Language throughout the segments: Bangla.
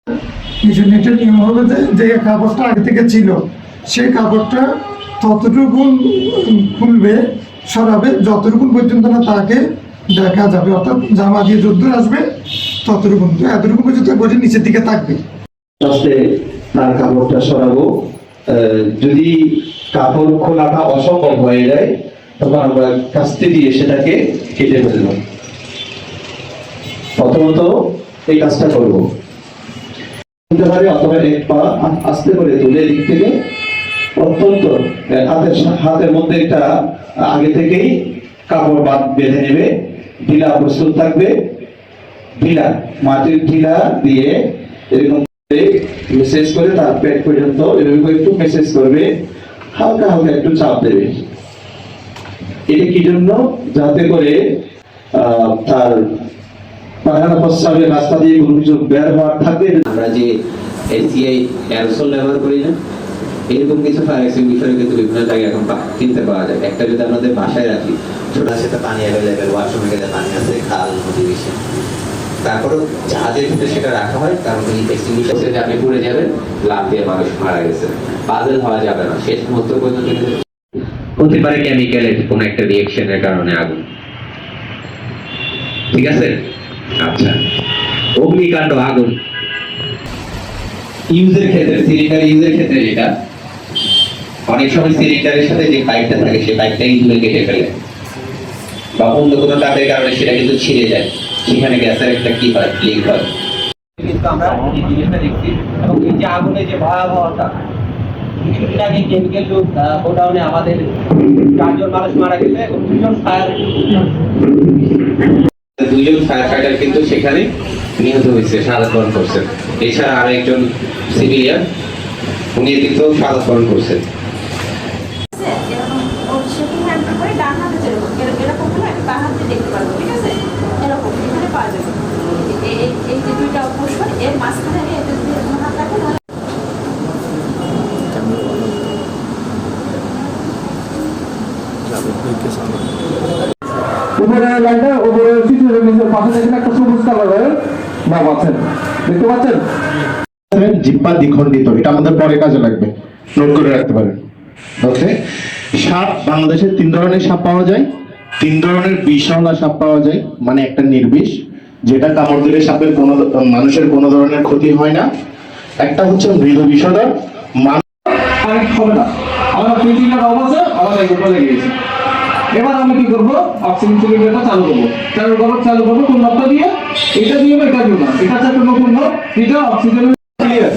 ইউনিটের নিয়ম হলো যে কাপড়টা আগে থেকে ছিল সেই কাপড়টা ততটুকু খুলবে, সরাবে যতটুকু পর্যন্ত না তাকে দেখা যাবে, অর্থাৎ জামা দিয়ে যদ্দূর আসবে ততটুকু, এতটুকু পর্যন্ত বডির নিচের দিকে থাকবে। তার কাপড়টা সরাবো। যদি কাপড় খোলাটা অসম্ভব হয়ে যায় তখন আমরা কাস্তে দিয়ে সেটাকে কেটে ফেলবো। প্রথমত এই কাজটা করবো, অথবা এক পা আস্তে করে তুলে দিক থেকে অত্যন্ত হাতের মধ্যে একটা আগে থেকেই কাপড় বেঁধে নেবে, ঢিলা প্রস্তুত থাকবে। ঢিলা মাটির ঢিলা দিয়ে এরকম মেসেজ করে তার পেট পর্যন্ত এরকম একটু মেসেজ করবে, হালকা হালকা একটু চাপ দেবে। এটা কি জন্য? যাতে করে তার পায়খানা প্রস্রাবের রাস্তা দিয়ে কোনো কিছু বের হওয়ার থাকবে। আমরা যে এসিআই অ্যারোসল ব্যবহার করি না, এরকম কিছু ফায়ার এক্সটিংগুইশার কিন্তু বিভিন্ন জায়গায় এখন কিনতে পাওয়া যায়। একটা যদি আমাদের বাসায় রাখি, ছোট সেটা পানি অ্যাভেলেবেল, ওয়াশরুমে গেলে পানি আছে, খাল নদী বেশি, তারপরেও জাহাজের ভিতরে সেটা রাখা হয়, কারণ এই এক্সটিংগুইশার যে আপনি পুড়ে যাবেন, লাভ দিয়ে মানুষ মারা গেছে, পাজল হওয়া যাবে না। শেষ মুহূর্ত পর্যন্ত হতে পারে কেমিক্যালের কোন একটা রিঅ্যাকশনের কারণে আগুন। ঠিক আছে? আচ্ছা, অগ্নিকাণ্ড, আগুন ইউজের ক্ষেত্রে, সিলিন্ডার ইউজের ক্ষেত্রে যেটা অনেক সময় সিলিন্ডারের সাথে যে পাইপটা থাকে সেই পাইপটা ইঁদুরে কেটে ফেলে, বা অন্য কোনো তাপের কারণে সেটা কিন্তু ছিঁড়ে যায়, সেখানে গ্যাসের একটা কি হয়, লিক হয়। কিন্তু আমরা এই জিনিসটা দেখছি, এবং এই যে আগুনের যে ভয়াবহতা, কিছুদিন আগে কেমিক্যাল গোডাউনে আমাদের 4 জন মানুষ মারা গেছে এবং 2জন ফায়ার ফাইটার কিন্তু সেখানে নিহত হয়েছে, শাহাদাত বরণ করছেন। এছাড়া আরেকজন সিভিলিয়ান, উনি কিন্তু শাহাদাত বরণ করছেন। উপরের লাইনটা উপরের চিত্রের পাশে দেখেন একটা সবুজ কালারের নাম আছে, দেখতে পাচ্ছেন? জিহ্বা দ্বিখণ্ডিত, এটা আমাদের পরে কাজে লাগবে, নোট করে রাখতে পারেন। ওকে, সাপ বাংলাদেশে 3 ধরনের সাপ পাওয়া যায়। 3 ধরনের বিষওয়ালা সাপ পাওয়া যায়, মানে একটা নির্বিষ, যেটা কামড় দিলে সাপের কোনো মানুষের কোনো ধরনের ক্ষতি হয় না। একটা হচ্ছে মৃদু বিষধর, হবে না, আমার প্রিন্টিংয়ের অভাব আছে, আমার উপরে গিয়েছে। এবার আমি কি করবো? অক্সিজেন সিলিন্ডারটা চালু করবো কোন নবটা দিয়ে? এটা দিয়ে এটা দিব না, এটা হচ্ছে একটা নতুন নব, এটা অক্সিজেন ক্লিয়ার।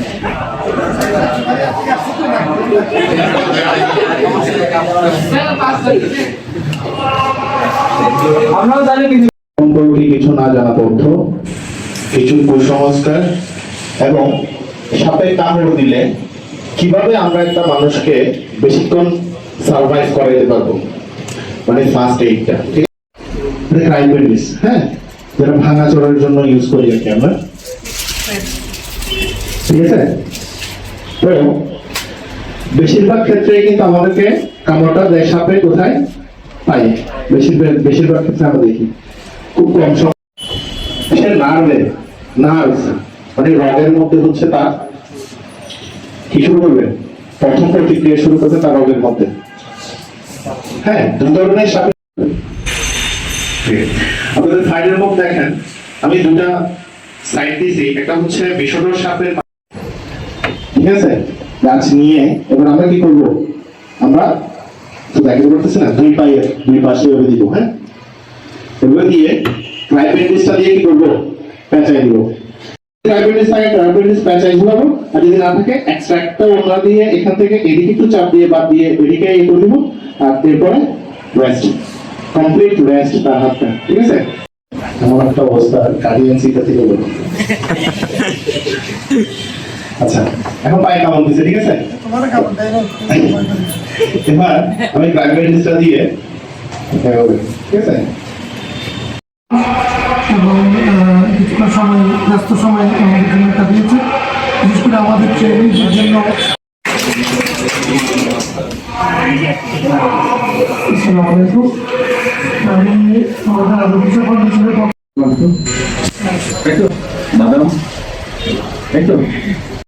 আমরা জানি সম্পর্কে কিছু না জানা তথ্য, কিছু কুসংস্কার, এবং সাপে কামড় দিলে কিভাবে আমরা একটা মানুষকে বেশিক্ষণ সার্ভাইভ করাইতে পারবো, মানে ফার্স্ট এইডটা। ঠিক আছে, ক্রাইবেন্ডিস, হ্যাঁ, যেটা ভাঙা চোরার জন্য ইউজ করি আর কি আমরা। ঠিক আছে, তো বেশিরভাগ ক্ষেত্রে কিন্তু আমাদেরকে কামড়টা দেয় সাপে কোথায় পাই, বেশিরভাগ ক্ষেত্রে আমরা দেখি খুব কম সময় নার্ভ, মানে রগের মধ্যে হচ্ছে তার কি শুরু করবে, প্রথম প্রতিক্রিয়া শুরু করবে তার রগের মধ্যে। হ্যাঁ, 2 ধরনের সাপ আপনাদের সাইডের মধ্যে দেখেন, আমি 2টা সাইড দিয়েছি। একটা হচ্ছে বিষধর সাপের, ঠিক আছে, গাছ নিয়ে এবার আমরা কি করব, আমরা তো দেখতে পাচ্ছি না, 2 পাশে এভাবে দিব। হ্যাঁ, এভাবে দিয়ে ক্রাইবেন্ডিসটা দিয়ে কি করব, পেঁচাই দিব। ক্রাইবেন্ডিস থাকে, ক্রাইবেন্ডিস পেঁচাই দিব, আর যদি না থাকে এক্সট্রাক্টটা ওনা দিয়ে এখান থেকে এদিকে একটু চাপ দিয়ে বাদ দিয়ে এদিকে এই করে দিব, আর এরপরে রেস্ট, কমপ্লিট রেস্ট তার হাতটা। ঠিক আছে, এমন একটা অবস্থা গার্ডিয়ান সিটা থেকে বলো। আচ্ছা, এখন পায়ে কামড় দিছে, ঠিক আছে, এবার আমি ক্রাইবেন্ডিসটা দিয়ে, ঠিক আছে, এবং কিছুটা সময়, ব্যস্ত সময় আমাদের জন্য কাটিয়েছে, বিশেষ করে আমাদের ট্রেনিংয়ের জন্য। আসসালামু আলাইকুম, আমি আমাদের আরো কিছু কন্ডিশনের এই তো